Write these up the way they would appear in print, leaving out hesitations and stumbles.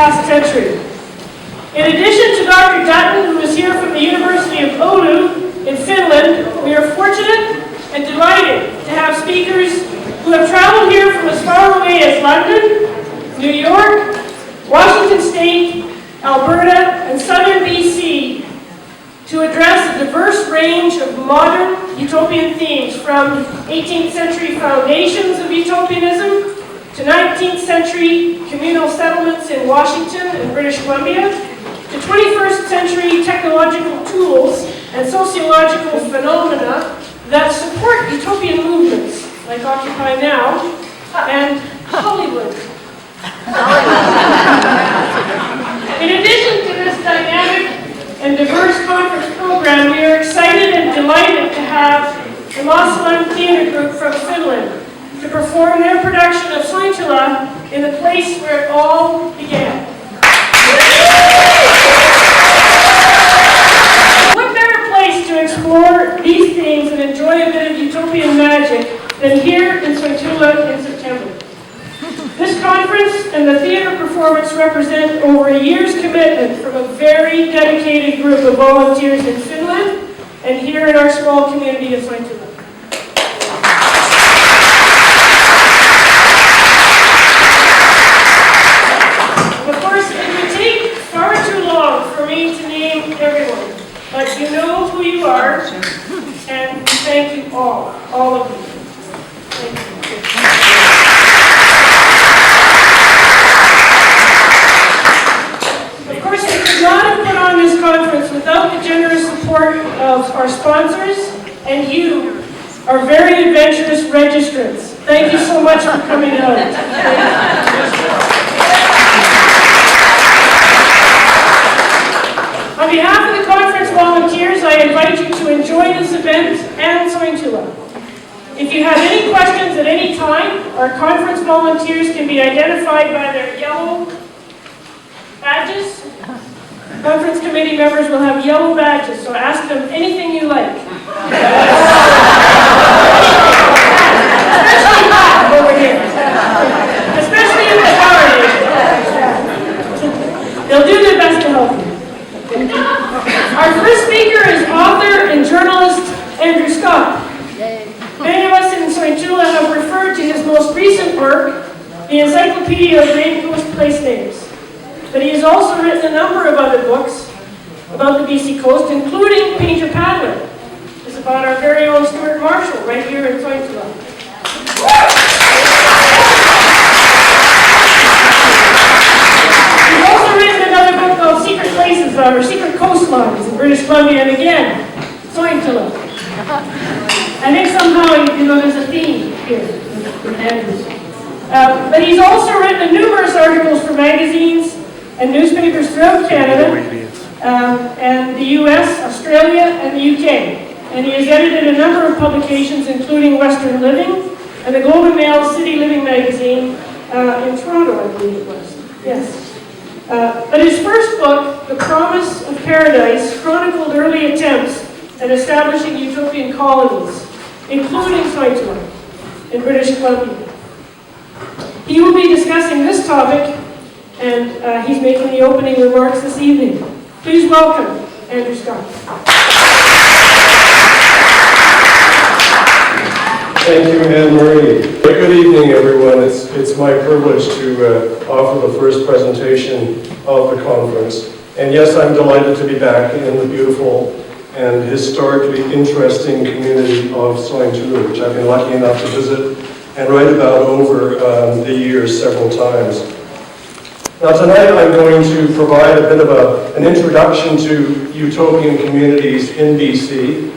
past century. In addition to Dr. Dutton, who is here from the University of Oulu in Finland, we are fortunate and delighted to have speakers who have traveled here from as far away as London, New York, Washington State, Alberta, and southern BC to address a diverse range of modern utopian themes, from 18th century foundations of utopianism to 19th century communal settlements in Washington and British Columbia, to 21st century technological tools and sociological phenomena that support utopian movements like Occupy Now and Hollywood. In addition to this dynamic and diverse conference program, we are excited and delighted to have the Moslan Theatre Group from Finland to perform their production of Sointula in the place where it all began. What better place to explore these themes and enjoy a bit of utopian magic than here in Sointula in September? This conference and the theater performance represent over a year's commitment from a very dedicated group of volunteers in Finland and here in our small community of Sointula. Of course, it would take far too long for me to name everyone, but you know who you are, and thank you all of you. Thank you. Of course, we could not have put on this conference without the generous support of our sponsors and you, our very adventurous registrants. Thank you so much for coming out. On behalf of the conference volunteers, I invite you to enjoy this event and Sointula. If you have any questions at any time, our conference volunteers can be identified by their yellow badges. Conference committee members will have yellow badges, so ask them anything you like. Especially over here. Especially in the holidays. They'll do their best to help you. Our first speaker is author and journalist Andrew Scott. Many of us in Sointula have referred to his most recent work, the Encyclopedia of Maine Coast Place Names. But he has also written a number of other books about the BC coast, including Painter Paddler. It's about our very own Stuart Marshall, right here in Sointula. He's also written another book called Secret Places, or Secret Coastlines in British Columbia, and again, Sointula. I think somehow, there's a theme here with Andrew. But he's also written numerous articles for magazines and newspapers throughout Canada, and the US, Australia, and the UK. And he has edited a number of publications, including Western Living and the Golden Mail City Living magazine in Toronto, I believe it was. Yes. But his first book, The Promise of Paradise, chronicled early attempts at establishing utopian colonies, including Sointula in British Columbia. He will be discussing this topic, and he's making the opening remarks this evening. Please welcome Andrew Scott. Thank you, Anne-Marie. Good evening, everyone. It's my privilege to offer the first presentation of the conference. And yes, I'm delighted to be back in the beautiful and historically interesting community of Sointula, which I've been lucky enough to visit and write about over the years several times. Now tonight I'm going to provide a bit of an introduction to utopian communities in BC,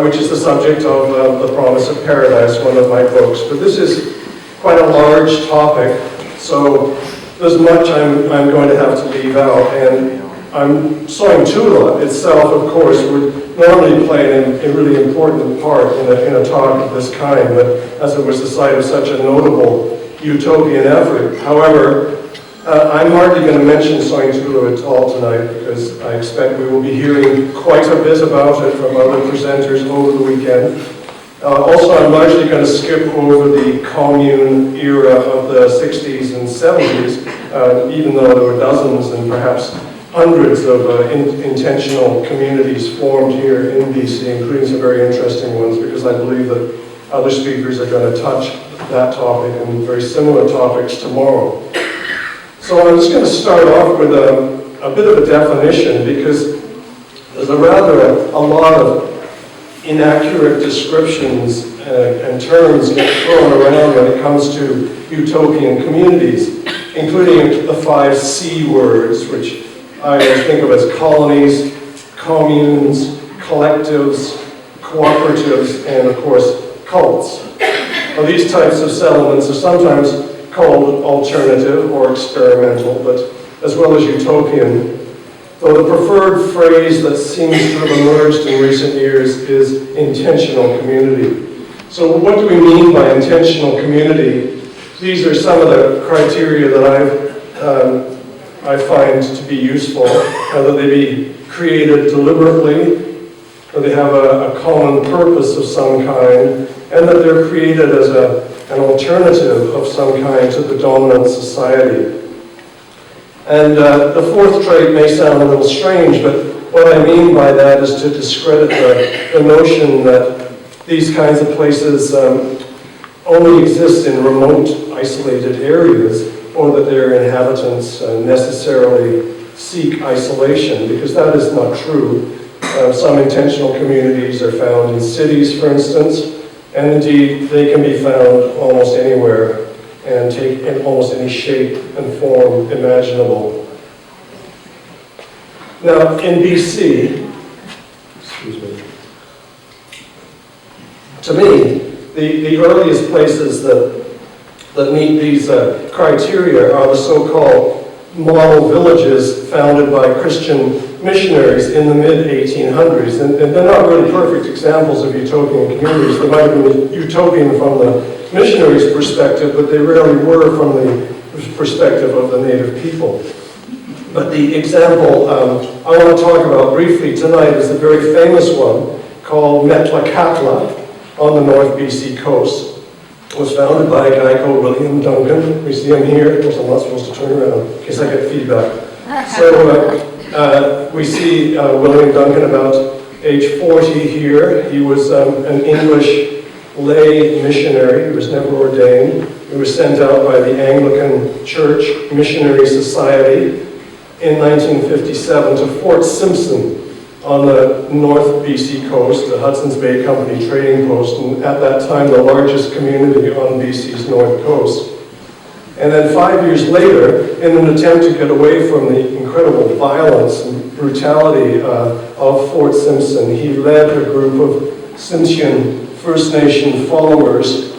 which is the subject of The Promise of Paradise, one of my books. But this is quite a large topic, so there's much I'm going to have to leave out. And Sointula itself, of course, would normally play a really important part in a talk of this kind, but as it was the site of such a notable utopian effort. However, I'm hardly going to mention Sointula at all tonight, because I expect we will be hearing quite a bit about it from other presenters over the weekend. Also, I'm largely going to skip over the commune era of the 60s and 70s even though there were dozens and perhaps hundreds of intentional communities formed here in BC, including some very interesting ones, because I believe that other speakers are going to touch that topic and very similar topics tomorrow. So I'm just going to start off with a bit of a definition, because there's a lot of inaccurate descriptions and terms get thrown around when it comes to utopian communities, including the 5 C words, which I always think of as colonies, communes, collectives, cooperatives, and of course, cults. Now, these types of settlements are sometimes called alternative or experimental, but as well as utopian, though the preferred phrase that seems to have emerged in recent years is intentional community. So what do we mean by intentional community? These are some of the criteria that I find to be useful, that they be created deliberately, that they have a common purpose of some kind, and that they're created as an alternative of some kind to the dominant society. And the 4th trait may sound a little strange, but what I mean by that is to discredit the notion that these kinds of places only exist in remote, isolated areas, or that their inhabitants necessarily seek isolation, because that is not true. Some intentional communities are found in cities, for instance, and indeed they can be found almost anywhere and take in almost any shape and form imaginable. Now, in BC, to me, the earliest places that meet these criteria are the so-called model villages founded by Christian missionaries in the mid-1800s. And they're not really perfect examples of utopian communities. They might have been utopian from the missionaries' perspective, but they rarely were from the perspective of the native people. But the example I want to talk about briefly tonight is a very famous one called Metlakatla on the North BC coast. It was founded by a guy called William Duncan. We see him here. Of course, I'm not supposed to turn around in case I get feedback. So we see William Duncan about age 40 here. He was an English lay missionary. He was never ordained. He was sent out by the Anglican Church Missionary Society in 1957 to Fort Simpson on the North BC coast, the Hudson's Bay Company trading post, and at that time the largest community on BC's north coast. And then 5 years later, in an attempt to get away from the incredible violence and brutality of Fort Simpson, he led a group of Tsimshian First Nation followers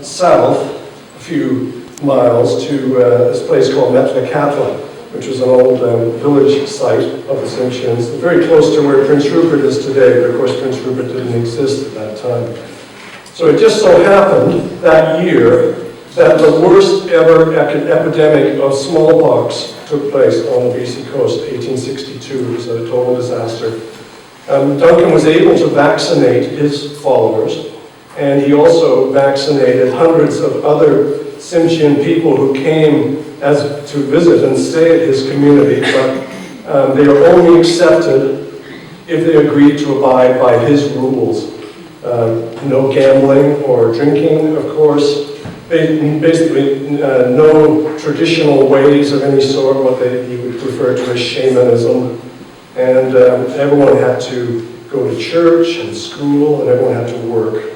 south a few miles to this place called Metlakatla, which was an old village site of the Tsimshians, very close to where Prince Rupert is today, but of course Prince Rupert didn't exist at that time. So it just so happened that year that the worst ever epidemic of smallpox took place on the BC coast, 1862. It was a total disaster. Duncan was able to vaccinate his followers, and he also vaccinated hundreds of other Tsimshian people who came to visit and stay at his community, but they are only accepted if they agreed to abide by his rules. No gambling or drinking, of course. Basically, no traditional ways of any sort, what he would refer to as shamanism. And everyone had to go to church and school, and everyone had to work.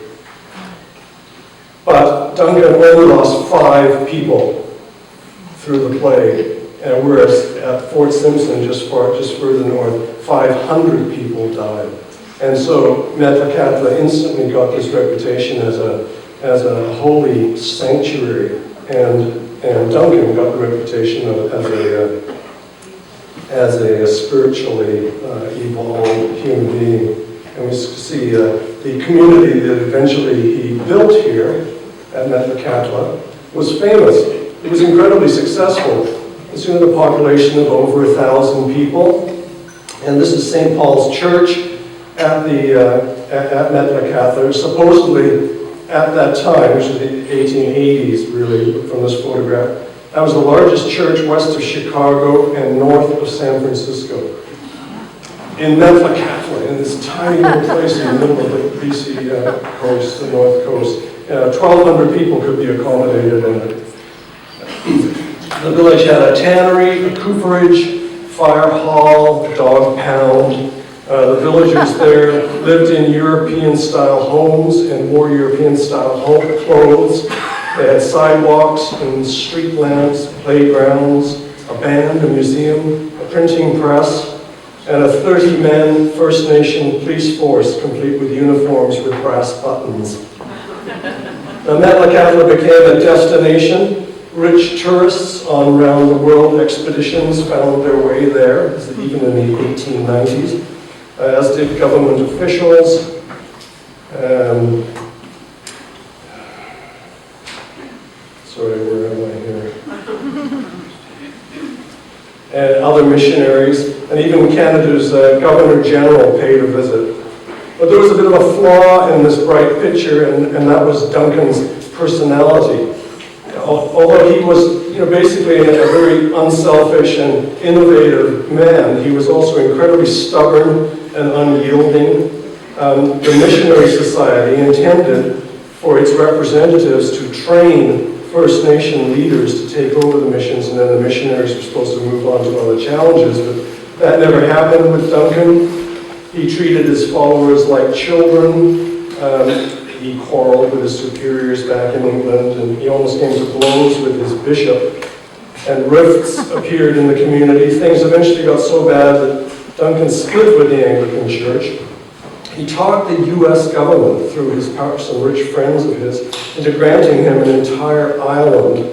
But Duncan only lost 5 people through the plague, whereas at Fort Simpson, just further north, 500 people died. And so Metlakatla instantly got this reputation as a holy sanctuary, and Duncan got the reputation as a spiritually evolved human being. And we see the community that eventually he built here at Metlakatla was famous. It was incredibly successful. It soon had a population of over 1,000 people. And this is St. Paul's Church at Metlakatla. Supposedly, at that time, which is the 1880s really, from this photograph, That was the largest church west of Chicago and north of San Francisco. In Metlakatla, in this tiny little place in the middle of the BC coast, the north coast, 1,200 people could be accommodated in it. The village had a tannery, a cooperage, fire hall, dog pound. The villagers there lived in European-style homes and wore European-style clothes. They had sidewalks and street lamps, playgrounds, a band, a museum, a printing press, and a 30-man First Nation police force complete with uniforms with brass buttons. Now, Metlakatla became a destination. Rich tourists on round-the-world expeditions found their way there, even in the 1890s, as did government officials. Sorry, where am I here? And other missionaries, and even Canada's Governor General paid a visit. But there was a bit of a flaw in this bright picture, and that was Duncan's personality. Although he was, basically a very unselfish and innovative man, he was also incredibly stubborn and unyielding. The missionary society intended for its representatives to train First Nation leaders to take over the missions, and then the missionaries were supposed to move on to other challenges, but that never happened with Duncan. He treated his followers like children. He quarreled with his superiors back in England, and he almost came to blows with his bishop. And rifts appeared in the community. Things eventually got so bad that Duncan split with the Anglican Church. He talked the U.S. government, through some rich friends of his, into granting him an entire island.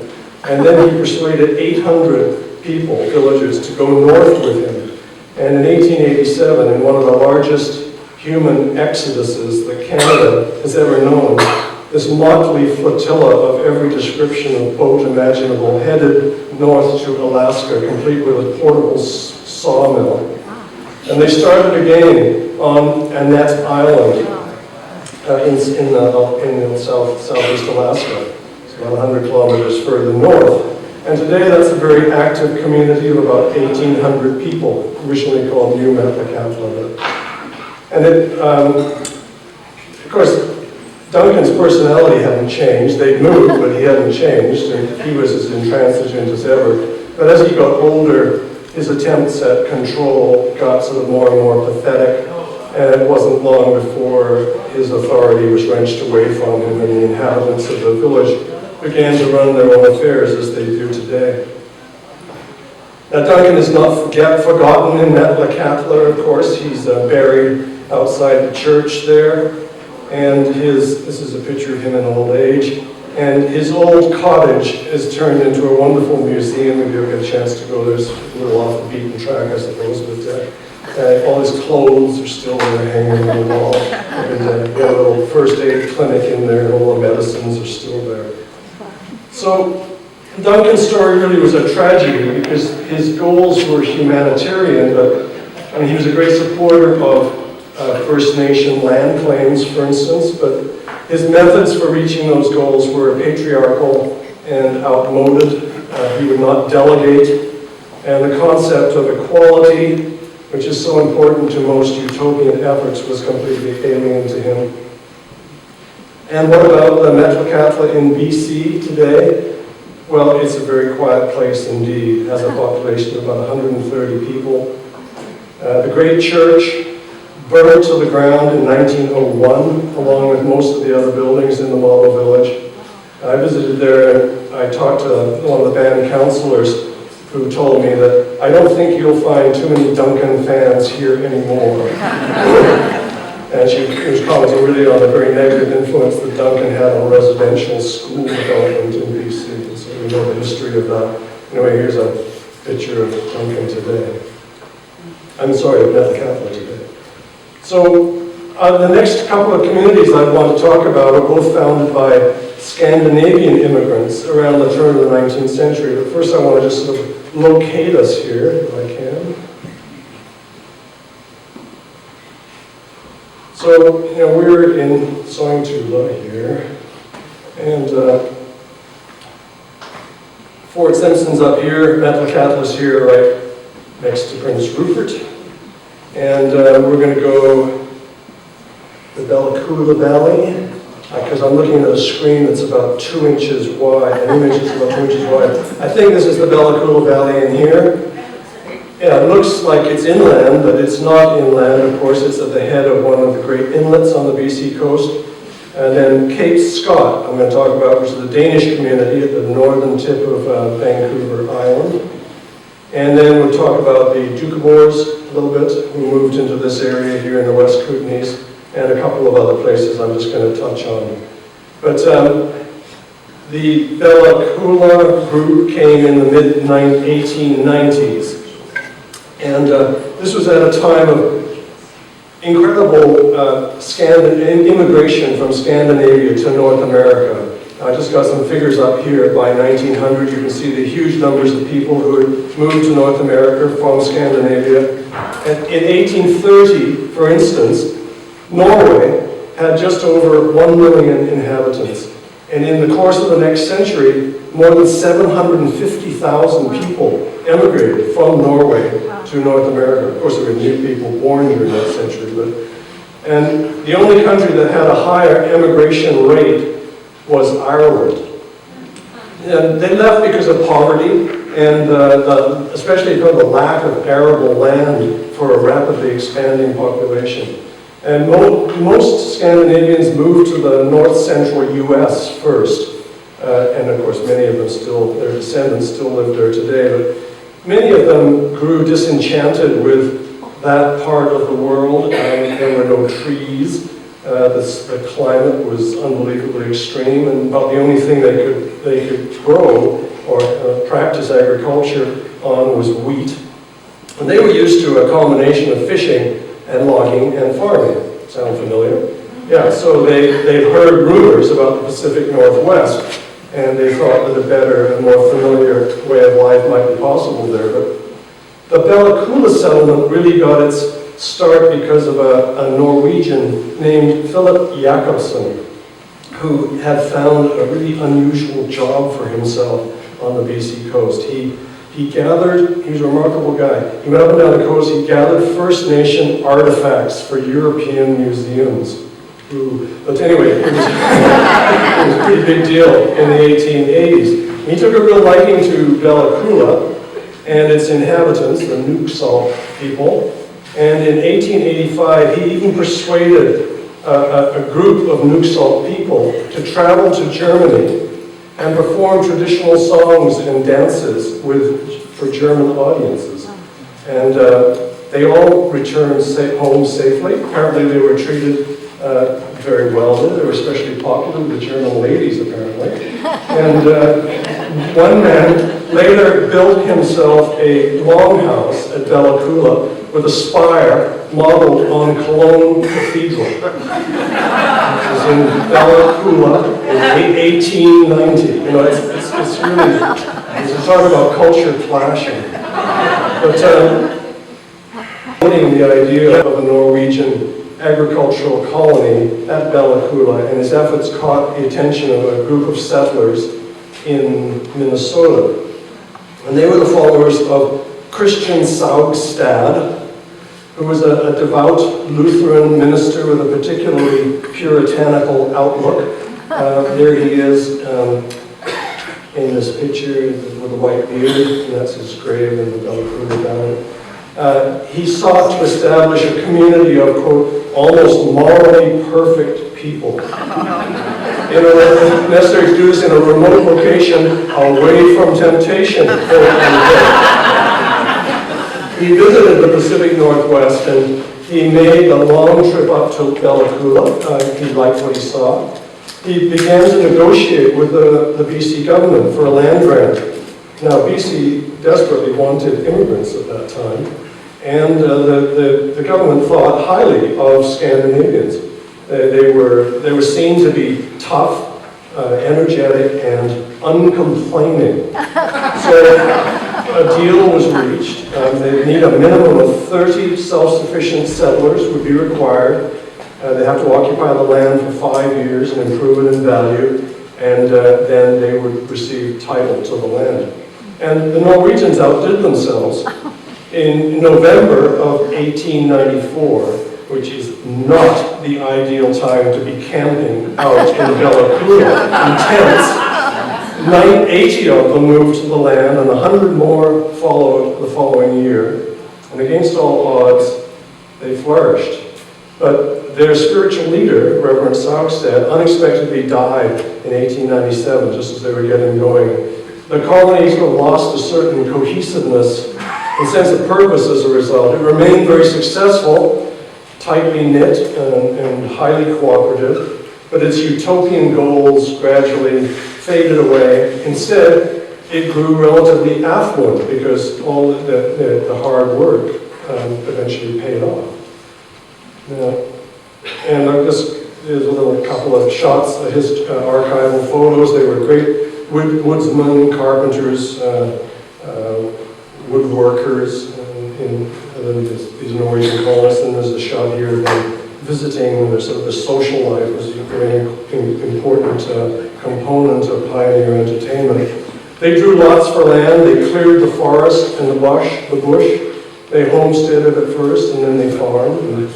And then he persuaded 800 people, villagers, to go north with him. And in 1887, in one of the largest human exoduses that Canada has ever known, this motley flotilla of every description of boat imaginable headed north to Alaska, complete with a portable sawmill. And they started again on Annette Island in southeast Alaska. It's about 100 kilometers further north. And today that's a very active community of about 1,800 people, originally called New Metlakatla. And of course, Duncan's personality hadn't changed. They'd moved, but he hadn't changed, and he was as intransigent as ever. But as he got older, his attempts at control got sort of more and more pathetic, and it wasn't long before his authority was wrenched away from him, and the inhabitants of the village began to run their own affairs as they do today. Now, Duncan is not forgotten in Metlakatla, of course. He's buried outside the church there, and this is a picture of him in old age, and his old cottage is turned into a wonderful museum. If you ever get a chance to go, there's a little off the beaten track, I suppose, but all his clothes are still there hanging on the wall, and we have a little first aid clinic in there, and all the medicines are still there. So Duncan's story really was a tragedy because his goals were humanitarian, but he was a great supporter of First Nation land claims, for instance, but his methods for reaching those goals were patriarchal and outmoded. He would not delegate, and the concept of equality, which is so important to most utopian efforts, was completely alien to him. And what about the Metlakatla in BC today? Well, it's a very quiet place indeed. It has a population of about 130 people. The great church burned to the ground in 1901, along with most of the other buildings in the model village. I visited there and I talked to one of the band counselors who told me that I don't think you'll find too many Duncan fans here anymore. And she was commenting really on the very negative influence that Duncan had on residential school development in BC. And so we know the history of that. Anyway, here's a picture of Duncan today. I'm sorry, of Metlakatla today. So the next couple of communities I want to talk about are both founded by Scandinavian immigrants around the turn of the 19th century. But first I want to just sort of locate us here, if I can. So, we're in Sointula here, and Fort Simpson's up here, Metlakatla's here, right next to Prince Rupert. And we're going to go the Bella Coola Valley, because I'm looking at a screen that's about 2 inches wide, an image that's about 2 inches wide. I think this is the Bella Coola Valley in here. Yeah, it looks like it's inland, but it's not inland. Of course, it's at the head of one of the great inlets on the BC coast. And then Cape Scott, I'm going to talk about, which is the Danish community at the northern tip of Vancouver Island. And then we'll talk about the Doukhobors a little bit, who moved into this area here in the West Kootenays, and a couple of other places I'm just going to touch on. But the Bella Coola group came in the mid-1890s. And this was at a time of incredible immigration from Scandinavia to North America. I just got some figures up here. By 1900, you can see the huge numbers of people who had moved to North America from Scandinavia. And in 1830, for instance, Norway had just over 1 million inhabitants. And in the course of the next century, more than 750,000 people emigrated from Norway to North America. Of course, there were new people born during that century. And the only country that had a higher emigration rate was Ireland. And they left because of poverty, and especially because of the lack of arable land for a rapidly expanding population. And most Scandinavians moved to the north-central U.S. first. And of course, many of them still, their descendants still live there today. But many of them grew disenchanted with that part of the world. There were no trees. The climate was unbelievably extreme, and about the only thing they could grow or practice agriculture on was wheat. And they were used to a combination of fishing and logging and farming. Sound familiar? Yeah, so they'd heard rumors about the Pacific Northwest, and they thought that a better and more familiar way of life might be possible there. But the Bella Coola settlement really got its start because of a Norwegian named Philip Jacobsen, who had found a really unusual job for himself on the BC coast. He was a remarkable guy. He went up and down the coast, he gathered First Nation artifacts for European museums. But anyway, it was a pretty big deal in the 1880s. He took a real liking to Bella Coola and its inhabitants, the Nuxalk people. And in 1885, he even persuaded a group of Nuxalk people to travel to Germany and perform traditional songs and dances for German audiences. And they all returned home safely. Apparently they were treated very well there. They were especially popular with the German ladies, apparently. And one man later built himself a longhouse at Bella Coola with a spire modeled on Cologne Cathedral. It was in Bella Coola in 1890. You know, it's really, it's talk about culture clashing. But the idea of a Norwegian agricultural colony at Bella Coola, and his efforts caught the attention of a group of settlers in Minnesota. And they were the followers of Christian Saugstad, who was a devout Lutheran minister with a particularly puritanical outlook. There he is in this picture with a white beard, and that's his grave in the Bella Coola Valley. He sought to establish a community of, quote, almost morally perfect people. In order necessary to do this in a remote location away from temptation. He visited the Pacific Northwest and he made a long trip up to Bella Coola. He liked what he saw. He began to negotiate with the BC government for a land grant. Now, BC desperately wanted immigrants at that time, and the government thought highly of Scandinavians. They were seen to be tough, energetic, and uncomplaining. So a deal was reached. They need a minimum of 30 self-sufficient settlers would be required. They have to occupy the land for 5 years and improve it in value, and then they would receive title to the land. And the Norwegians outdid themselves. In November of 1894, which is not the ideal time to be camping out in Bella Coola in tents, 80 of them moved to the land, and 100 more followed the following year. And against all odds, they flourished. But their spiritual leader, Reverend Saugstad, unexpectedly died in 1897, just as they were getting going. The colonies lost a certain cohesiveness and sense of purpose as a result. It remained very successful, tightly knit and highly cooperative, but its utopian goals gradually faded away. Instead, it grew relatively affluent because all the hard work eventually paid off. And this is a little couple of shots of his archival photos. They were great woodsmen, carpenters, woodworkers in these Norwegian colonists. And there's a shot here of them visiting. Their sort of the social life was a very important component of pioneer entertainment. They drew lots for land. They cleared the forest and the bush. They homesteaded at first, and then they farmed. And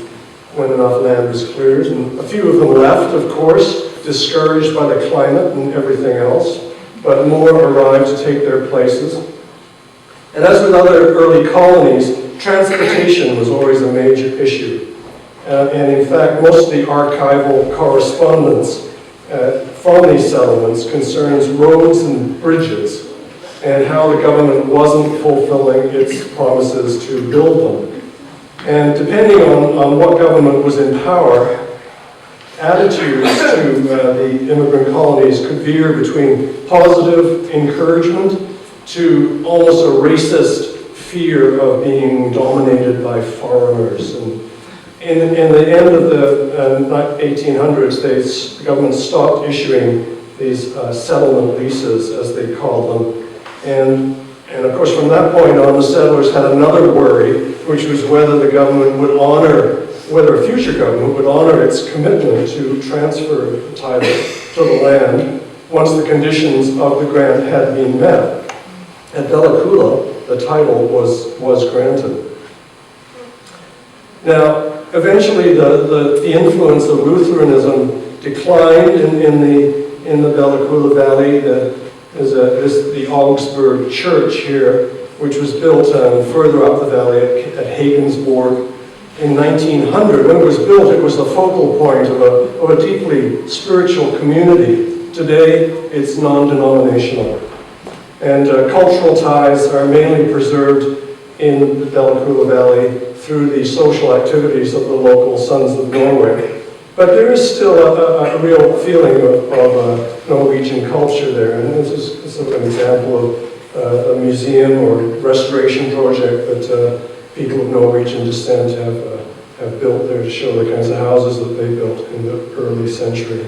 when enough land was cleared, and a few of them left, of course, discouraged by the climate and everything else, but more arrived to take their places. And as with other early colonies, transportation was always a major issue. And in fact, most of the archival correspondence from these settlements concerns roads and bridges and how the government wasn't fulfilling its promises to build them. And depending on what government was in power, attitudes to the immigrant colonies could veer between positive encouragement to almost a racist fear of being dominated by foreigners. And in the end of the 1800s, the government stopped issuing these settlement leases, as they called them. And of course, from that point on, the settlers had another worry, which was whether the government would honor, whether a future government would honor its commitment to transfer the title to the land once the conditions of the grant had been met. At Bella Coola, the title was granted. Now, eventually the influence of Lutheranism declined in the Bella Coola Valley. There's the Augsburg Church here, which was built further up the valley at Hagensborg in 1900. When it was built, it was the focal point of a deeply spiritual community. Today, it's non-denominational. And cultural ties are mainly preserved in the Bella Coola Valley through the social activities of the local Sons of Norway. But there is still a real feeling of Norwegian culture there. And this is sort of an example of a museum or restoration project that people of Norwegian descent have built there to show the kinds of houses that they built in the early century.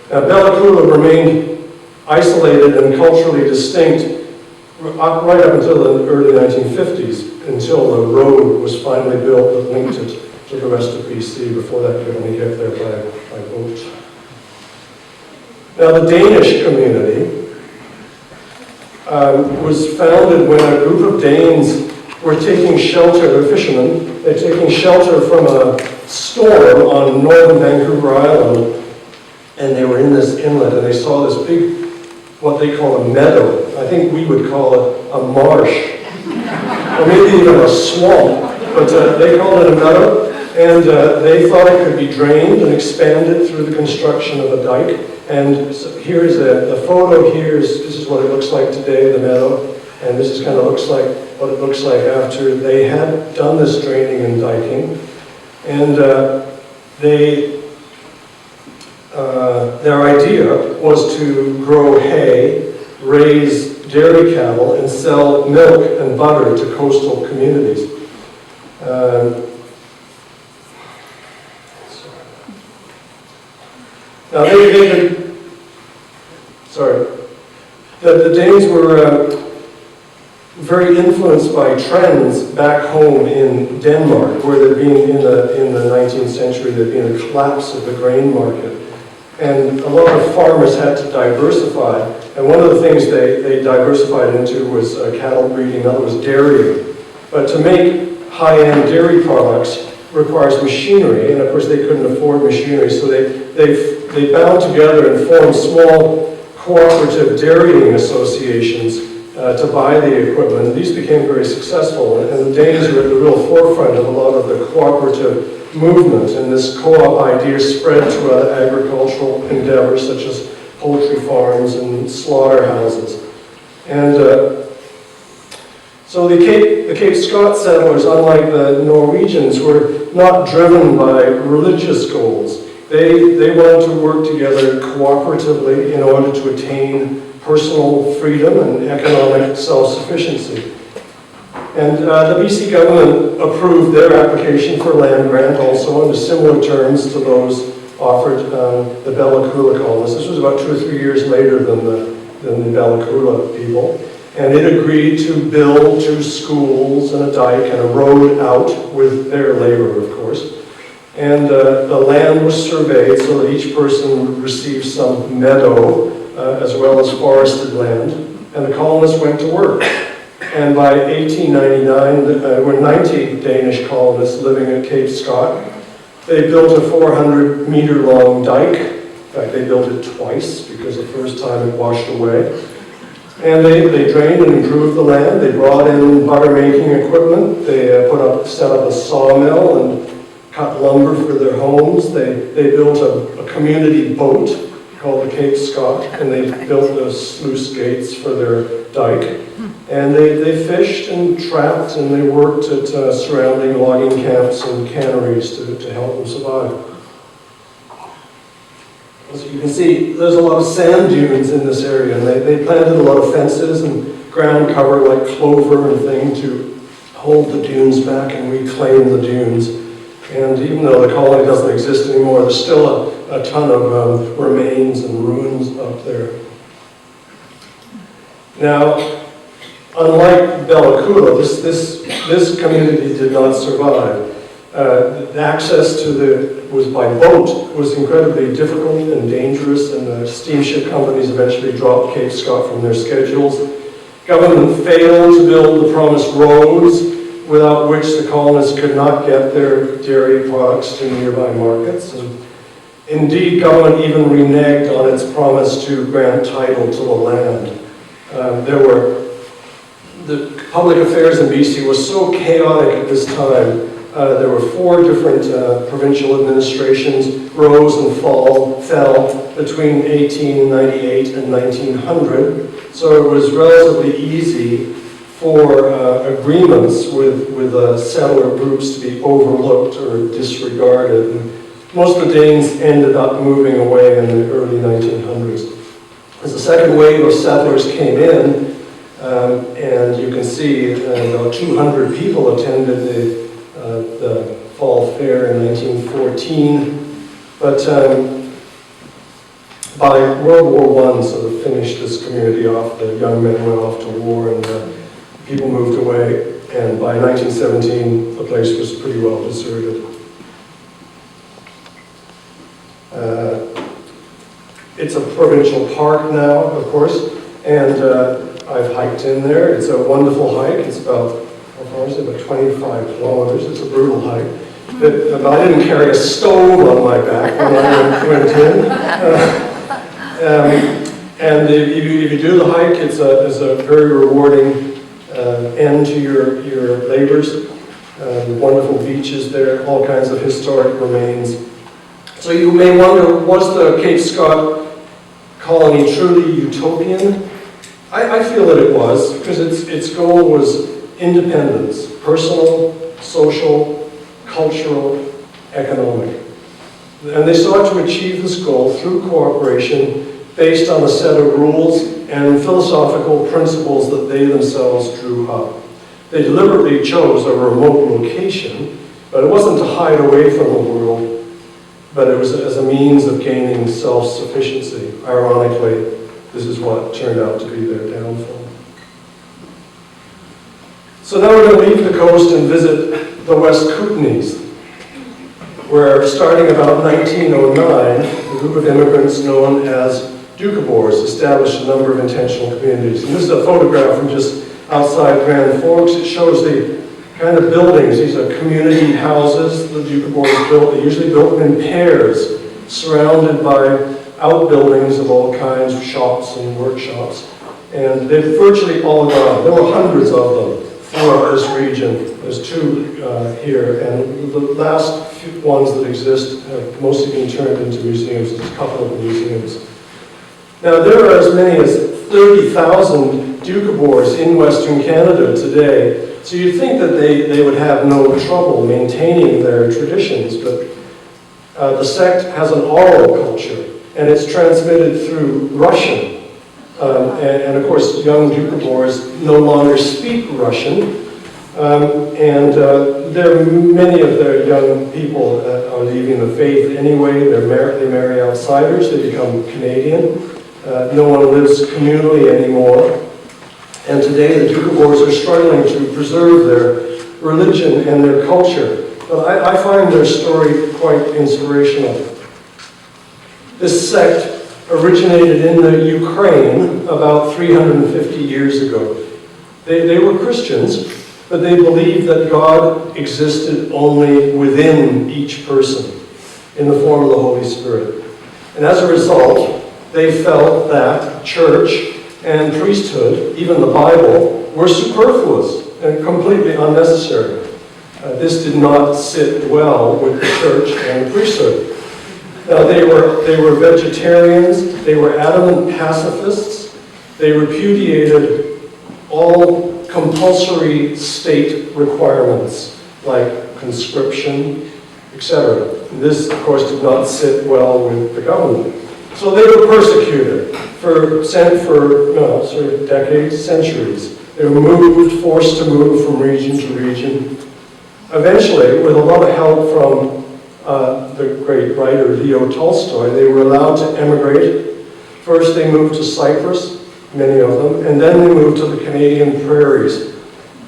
Now, Bella Coola remained isolated and culturally distinct right up until the early 1950s, until the road was finally built that linked it to the rest of BC. Before that, you could only get there by boat. Now, the Danish community was founded when a group of Danes were taking shelter, they're fishermen, they're taking shelter from a storm on northern Vancouver Island, and they were in this inlet, and they saw this big, what they call a meadow. I think we would call it a marsh, or maybe even a swamp, but they called it a meadow, and they thought it could be drained and expanded through the construction of a dike. And so here's the photo here, this is what it looks like today, the meadow, and this is kind of looks like what it looks like after they had done this draining and diking. And their idea was to grow hay, raise dairy cattle, and sell milk and butter to coastal communities. Now the Danes were very influenced by trends back home in Denmark, where there'd been in the 19th century, there'd been a collapse of the grain market. And a lot of farmers had to diversify, And one of the things they diversified into was cattle breeding, that was dairying. But to make high-end dairy products requires machinery, and of course they couldn't afford machinery, so they bound together and formed small cooperative dairying associations to buy the equipment. These became very successful, and the Danes were at the real forefront of a lot of the cooperative movement, and this co-op idea spread to other agricultural endeavors such as poultry farms and slaughterhouses. And so the Cape Scott settlers, unlike the Norwegians, were not driven by religious goals. They wanted to work together cooperatively in order to attain personal freedom and economic self-sufficiency. And the BC government approved their application for land grant also under similar terms to those offered the Bella Coola colonists. This was about 2 or 3 years later than the Bella Coola people. And it agreed to build 2 schools and a dike and a road out with their labor, of course. And the land was surveyed so that each person received some meadow as well as forested land. And the colonists went to work. And by 1899, there were 90 Danish colonists living at Cape Scott. They built a 400-meter-long dike. In fact, they built it twice because the first time it washed away. And they drained and improved the land. They brought in butter-making equipment. They set up a sawmill and cut lumber for their homes. They built a community boat called the Cape Scott, and they built the sluice gates for their dike. And they fished and trapped, and they worked at surrounding logging camps and canneries to help them survive. As you can see, there's a lot of sand dunes in this area, and they planted a lot of fences and ground cover like clover and thing to hold the dunes back and reclaim the dunes. And even though the colony doesn't exist anymore, there's still a ton of remains and ruins up there. Now, unlike Bella Coola, this community did not survive. The access to was by boat was incredibly difficult and dangerous, and the steamship companies eventually dropped Cape Scott from their schedules. Government failed to build the promised roads, without which the colonists could not get their dairy products to nearby markets. And indeed, government even reneged on its promise to grant title to the land. The public affairs in BC was so chaotic at this time. There were 4 different provincial administrations, rose and fell between 1898 and 1900. So it was relatively easy for agreements with settler groups to be overlooked or disregarded. And most of the Danes ended up moving away in the early 1900s. As the second wave of settlers came in, and you can see about 200 people attended the fall fair in 1914. But by World War I sort of finished this community off. The young men went off to war, and people moved away. And by 1917, the place was pretty well deserted. It's a provincial park now, of course, and I've hiked in there. It's a wonderful hike. It's about, how far is it? About 25 kilometers. It's a brutal hike. I didn't carry a stove on my back when I went in. And if you do the hike, it's a very rewarding end to your labors. Wonderful beaches there, all kinds of historic remains. So you may wonder, was the Cape Scott colony truly utopian? I feel that it was, because its goal was independence, personal, social, cultural, economic. And they sought to achieve this goal through cooperation based on a set of rules and philosophical principles that they themselves drew up. They deliberately chose a remote location, but it wasn't to hide away from the world, but it was as a means of gaining self-sufficiency. Ironically, this is what turned out to be their downfall. So now we're going to leave the coast and visit the West Kootenays, where starting about 1909, a group of immigrants known as Doukhobors established a number of intentional communities. And this is a photograph from just outside Grand Forks. It shows the kind of buildings. These are community houses the Doukhobors built. They usually built them in pairs, surrounded by outbuildings of all kinds, shops and workshops. And they've virtually all gone. There were hundreds of them for this region. There's two here, and the last few ones that exist have mostly been turned into museums. There's a couple of museums. Now, there are as many as 30,000 Doukhobors in Western Canada today, so you'd think that they would have no trouble maintaining their traditions, but the sect has an oral culture, and it's transmitted through Russian. And of course, young Doukhobors no longer speak Russian, many of their young people are leaving the faith anyway. They marry outsiders, they become Canadian. No one lives communally anymore. And today the Doukhobors are struggling to preserve their religion and their culture. But I find their story quite inspirational. This sect originated in the Ukraine about 350 years ago. They were Christians, but they believed that God existed only within each person in the form of the Holy Spirit. And as a result, they felt that church and priesthood, even the Bible, were superfluous and completely unnecessary. This did not sit well with the church and the priesthood. Now, they were vegetarians, they were adamant pacifists, they repudiated all compulsory state requirements like conscription, etc. This, of course, did not sit well with the government. So they were persecuted for decades, centuries. They were forced to move from region to region. Eventually, with a lot of help from the great writer Leo Tolstoy, they were allowed to emigrate. First they moved to Cyprus, many of them, and then they moved to the Canadian prairies,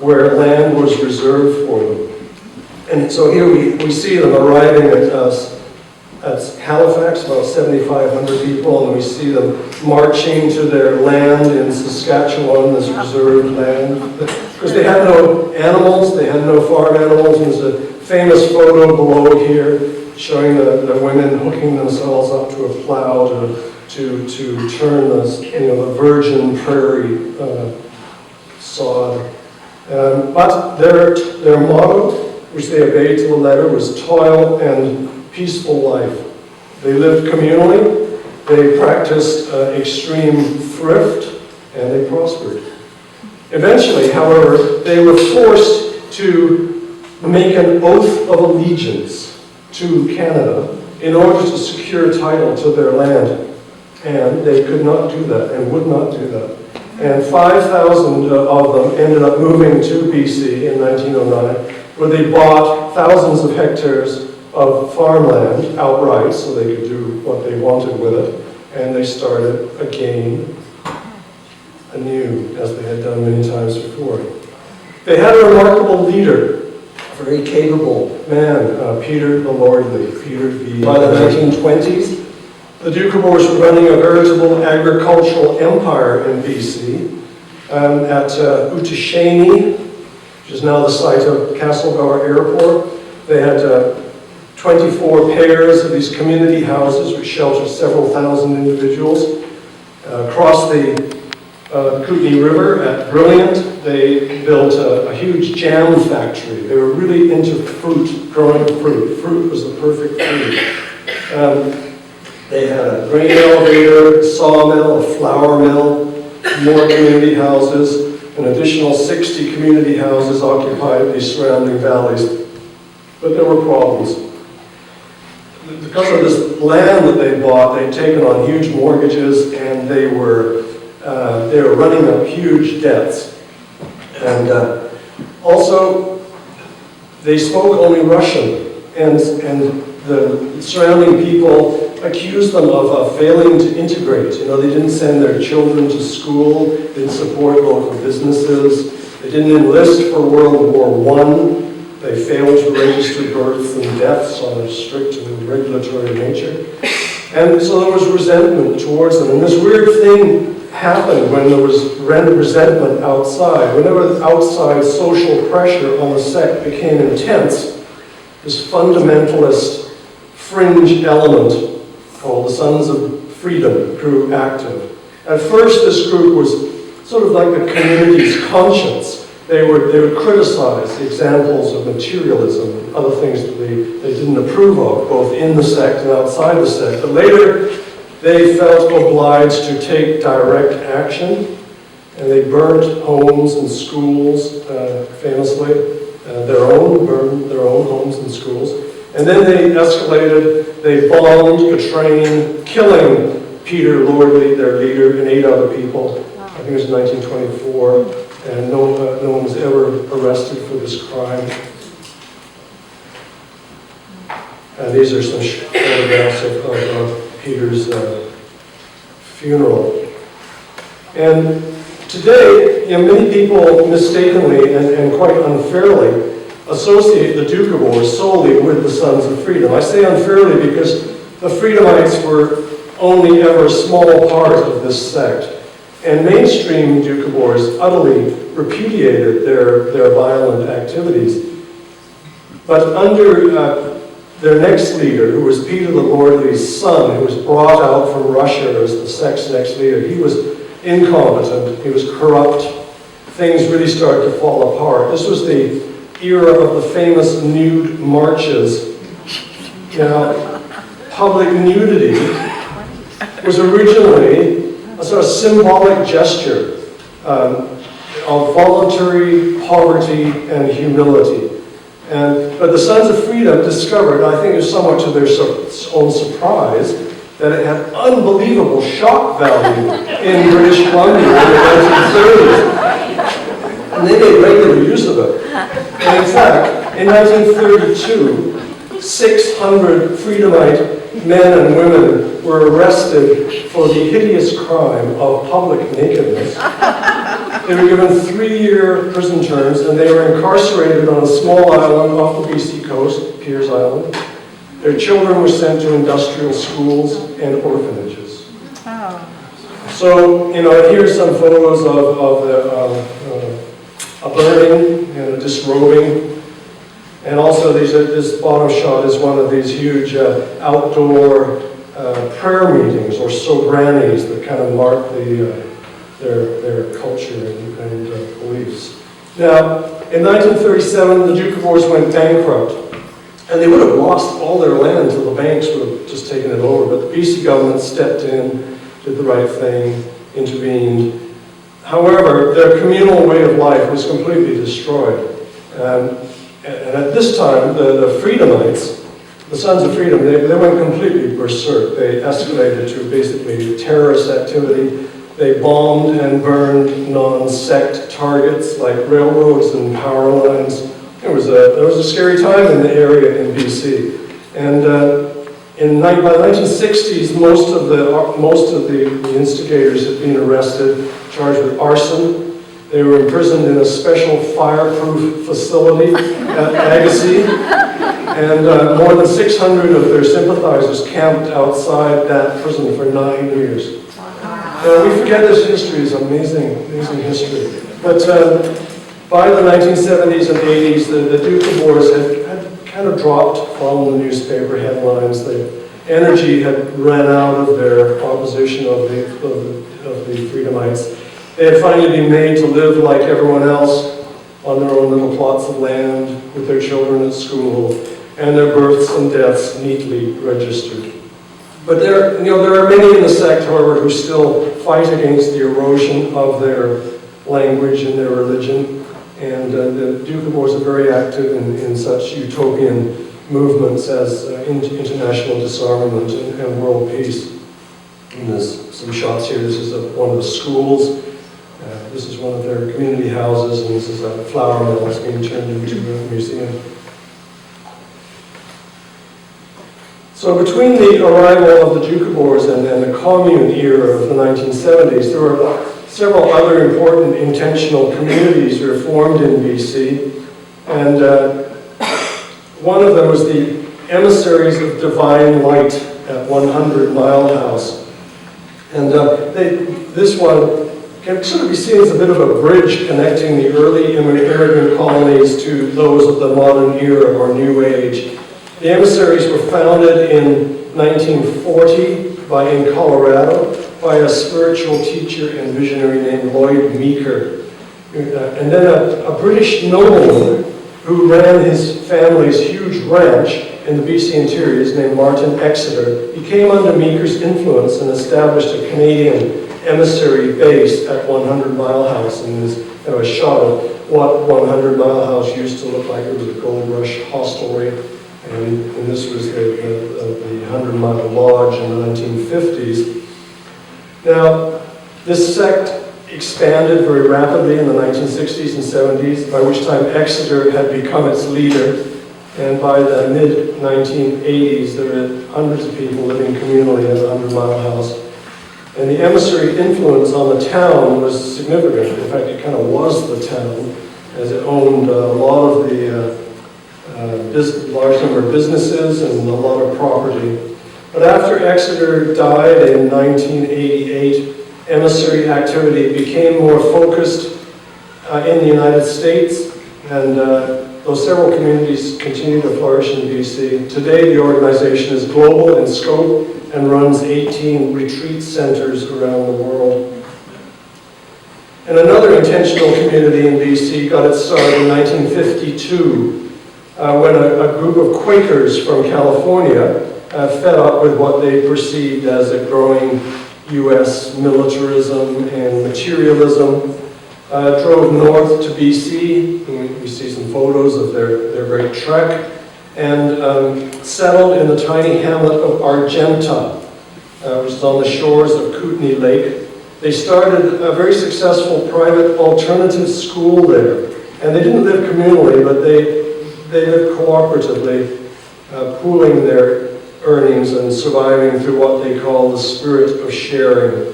where land was reserved for them. And so here we see them arriving at Halifax, about 7,500 people, and we see them marching to their land in Saskatchewan, this reserved land. Because they had no animals, they had no farm animals. There's a famous photo below here showing the women hooking themselves up to a plow to turn the virgin prairie sod. But their motto, which they obeyed to the letter, was toil and peaceful life. They lived communally, they practiced extreme thrift, and they prospered. Eventually, however, they were forced to make an oath of allegiance to Canada in order to secure title to their land. And they could not do that and would not do that. And 5,000 of them ended up moving to BC in 1909, where they bought thousands of hectares of farmland outright so they could do what they wanted with it. And they started again, anew, as they had done many times before. They had a remarkable leader, a very capable man, Peter the Lordly, Peter the... By the 1920s, the Doukhobors were running a veritable agricultural empire in BC at Utashani, which is now the site of Castlegar Airport. They had 24 pairs of these community houses which sheltered several thousand individuals. Across the Kootenay River at Brilliant, they built a huge jam factory. They were really into fruit, growing fruit. Fruit was the perfect food. They had a grain elevator, a sawmill, a flour mill, more community houses. An additional 60 community houses occupied these surrounding valleys. But there were problems. Because of this land that they bought, they'd taken on huge mortgages, and they were running up huge debts. And also, they spoke only Russian, and the surrounding people accused them of failing to integrate. You know, they didn't send their children to school, they didn't support local businesses, they didn't enlist for World War I, they failed to register births and deaths on a strict and regulatory nature. And so there was resentment towards them. And this weird thing happened when there was resentment outside. Whenever the outside social pressure on the sect became intense, this fundamentalist fringe element called the Sons of Freedom grew active. At first, this group was sort of like the community's conscience. They would criticize examples of materialism and other things that they didn't approve of, both in the sect and outside the sect. But later, they felt obliged to take direct action, and they burnt homes and schools, famously. Burned their own homes and schools. And then they escalated, they bombed a train, killing Peter Lordley, their leader, and 8 other people. I think it was 1924, and no one was ever arrested for this crime. And these are some photographs of Peter's funeral. And today, many people mistakenly and quite unfairly associate the Duke of Ors solely with the Sons of Freedom. I say unfairly because the Freedomites were only ever a small part of this sect. And mainstream Duke of Ors utterly repudiated their violent activities. But under their next leader, who was Peter the Lordly's son, who was brought out from Russia as the sect's next leader, he was incompetent, he was corrupt. Things really started to fall apart. This was the era of the famous nude marches. Now, public nudity was originally a sort of symbolic gesture of voluntary poverty and humility. But the Sons of Freedom discovered, I think it was somewhat to their own surprise, that it had unbelievable shock value in British Columbia in the 1930s. And they made regular use of it. And in fact, in 1932, 600 Freedomite men and women were arrested for the hideous crime of public nakedness. They were given 3-year prison terms, and they were incarcerated on a small island off the BC coast, Piers Island. Their children were sent to industrial schools and orphanages. Oh. So, here's some photos of a burning and a disrobing. And also this bottom shot is one of these huge outdoor prayer meetings or sobranis that kind of mark their culture and beliefs. Now, in 1937, the Duke of Ors went bankrupt. And they would have lost all their land, so the banks would have just taken it over. But the BC government stepped in, did the right thing, intervened. However, their communal way of life was completely destroyed. And at this time, the Freedomites, the Sons of Freedom, they went completely berserk. They escalated to basically terrorist activity. They bombed and burned non-sect targets like railroads and power lines. There was a scary time in the area in BC. And by the 1960s, most of the instigators had been arrested, charged with arson. They were imprisoned in a special fireproof facility at Agassiz, and more than 600 of their sympathizers camped outside that prison for 9 years. We forget this history, it's amazing history. But by the 1970s and 80s, the Duke of Ors had kind of dropped from the newspaper headlines. The energy had ran out of their opposition of the Freedomites. They had finally been made to live like everyone else on their own little plots of land with their children at school and their births and deaths neatly registered. But there are many in the sect, however, who still fight against the erosion of their language and their religion. And the Duke of Ors are very active in such utopian movements as international disarmament and world peace. And there's some shots here. This is one of the schools. This is one of their community houses, and this is a flour mill that's being turned into a museum. So between the arrival of the Duke of Ors and the commune era of the 1970s, there were several other important intentional communities were formed in BC, and one of them was the Emissaries of Divine Light at 100 Mile House. And this one can sort of be seen as a bit of a bridge connecting the early immigrant colonies to those of the modern era or New Age. The emissaries were founded in 1940 in Colorado by a spiritual teacher and visionary named Lloyd Meeker. And then a British nobleman who ran his family's huge ranch in the BC interior is named Martin Exeter. He came under Meeker's influence and established a Canadian emissary base at 100 Mile House, and there's a shot of what 100 Mile House used to look like. It was a gold rush hostelry, and this was the 100 Mile Lodge in the 1950s. Now, this sect expanded very rapidly in the 1960s and 70s, by which time Exeter had become its leader. And by the mid-1980s, there were hundreds of people living communally at the 100 Mile House. And the emissary influence on the town was significant. In fact, it kind of was the town, as it owned a lot of the large number of businesses and a lot of property. But after Exeter died in 1988, emissary activity became more focused in the United States, and though several communities continue to flourish in BC, today the organization is global in scope and runs 18 retreat centers around the world. And another intentional community in BC got its start in 1952 when a group of Quakers from California, fed up with what they perceived as a growing U.S. militarism and materialism, drove north to BC. We see some photos of their great trek, and settled in the tiny hamlet of Argenta, which is on the shores of Kootenay Lake. They started a very successful private alternative school there, and they didn't live communally, but they lived cooperatively, pooling their earnings and surviving through what they call the spirit of sharing.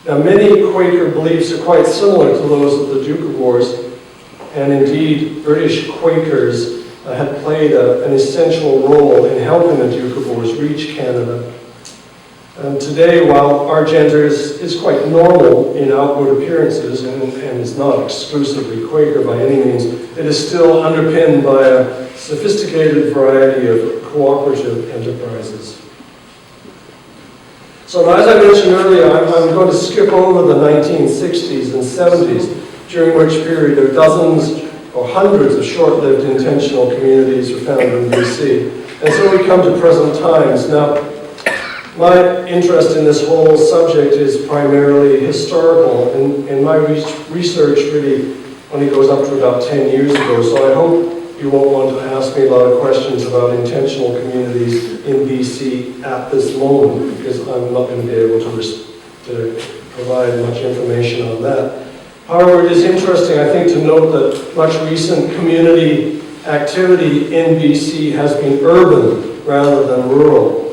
Now, many Quaker beliefs are quite similar to those of the Duke of Wars, and indeed, British Quakers had played an essential role in helping the Duke of Wars reach Canada. And today, while Argenta is quite normal in outward appearances and is not exclusively Quaker by any means, it is still underpinned by a sophisticated variety of cooperative enterprises. So as I mentioned earlier, I'm going to skip over the 1960s and 70s, during which period there are dozens or hundreds of short-lived intentional communities were founded in BC. And so we come to present times. Now, my interest in this whole subject is primarily historical, and my research really only goes up to about 10 years ago, so I hope you won't want to ask me a lot of questions about intentional communities in BC at this moment, because I'm not going to be able to provide much information on that. However, it is interesting, I think, to note that much recent community activity in BC has been urban rather than rural.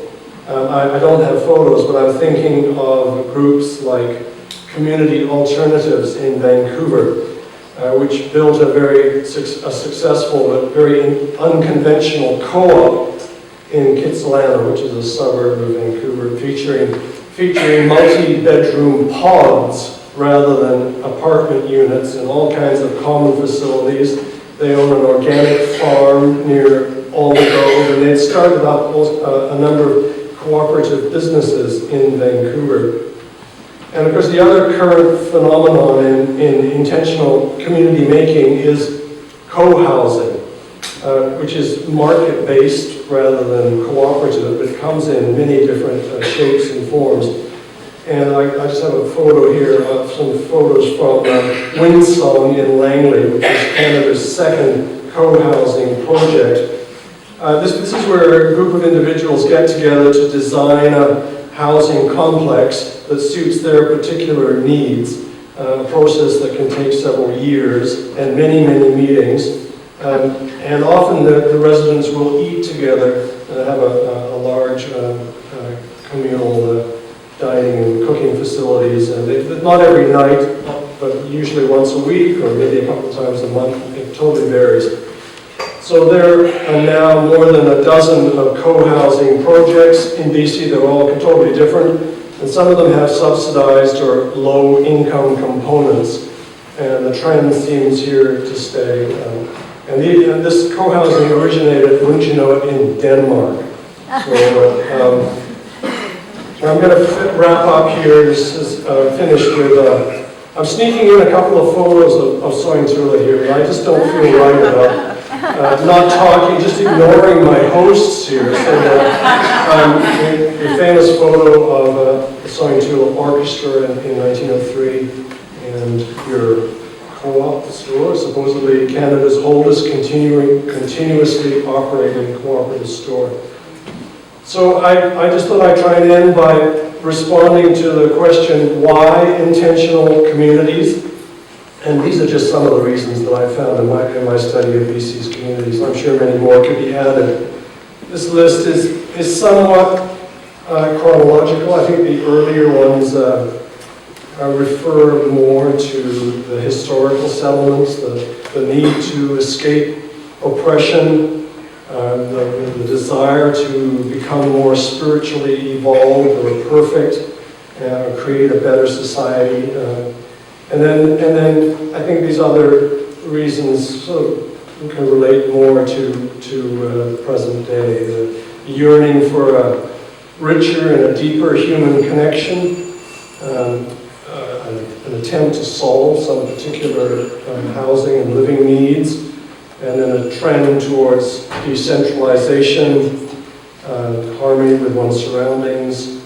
I don't have photos, but I'm thinking of groups like Community Alternatives in Vancouver, which built a successful but very unconventional co-op in Kitsilano, which is a suburb of Vancouver, featuring multi-bedroom pods rather than apartment units and all kinds of common facilities. They own an organic farm near Aldergrove, and they'd started up a number of cooperative businesses in Vancouver. And of course, the other current phenomenon in intentional community making is co-housing, which is market-based rather than cooperative. It comes in many different shapes and forms. And I just have a photo here of some photos from Windsong in Langley, which is Canada's second co-housing project. This is where a group of individuals get together to design a housing complex that suits their particular needs, a process that can take several years and many, many meetings. And often the residents will eat together and have a large communal dining and cooking facilities. And not every night, but usually once a week or maybe a couple times a month. It totally varies. So there are now more than a dozen of co-housing projects in BC. They're all totally different, and some of them have subsidized or low-income components. And the trend seems here to stay. And this co-housing originated, wouldn't you know it, in Denmark. So I'm going to wrap up here. This is finished with. I'm sneaking in a couple of photos of Sointula here. I just don't feel right about not talking, just ignoring my hosts here. So, a famous photo of the Sointula Orchestra in 1903, and your co-op store, supposedly Canada's oldest continuously operating cooperative store. So I just thought I'd try and end by responding to the question, why intentional communities? And these are just some of the reasons that I found in my study of BC's communities. I'm sure many more could be added. This list is somewhat chronological. I think the earlier ones refer more to the historical settlements, the need to escape oppression, the desire to become more spiritually evolved or perfect, create a better society. And then I think these other reasons sort of can relate more to the present day. The yearning for a richer and a deeper human connection, an attempt to solve some particular housing and living needs, and then a trend towards decentralization, harmony with one's surroundings,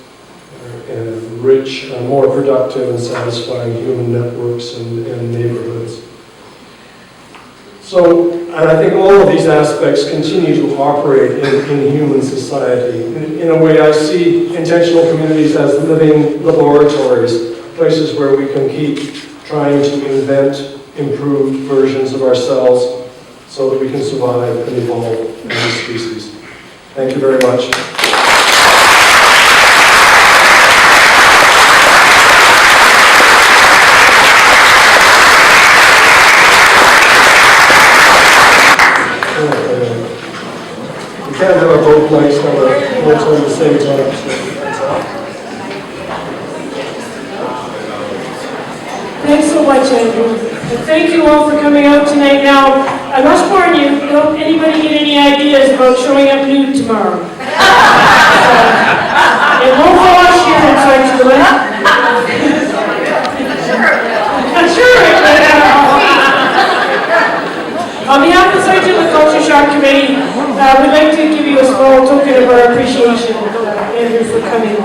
and rich, more productive and satisfying human networks and neighborhoods. So, and I think all of these aspects continue to operate in human society. In a way, I see intentional communities as living laboratories, places where we can keep trying to invent improved versions of ourselves so that we can survive and evolve as a species. Thank you very much. You can't have a both mics on the same time. Thanks so much, Andrew. And thank you all for coming out tonight. Now, I must warn you, don't anybody get any ideas about showing up nude tomorrow. It won't wash here in Sointula. I'm sure it will. On behalf of the Sointula Culture Shock Committee, we'd like to give you a small token of our appreciation, Andrew, for coming.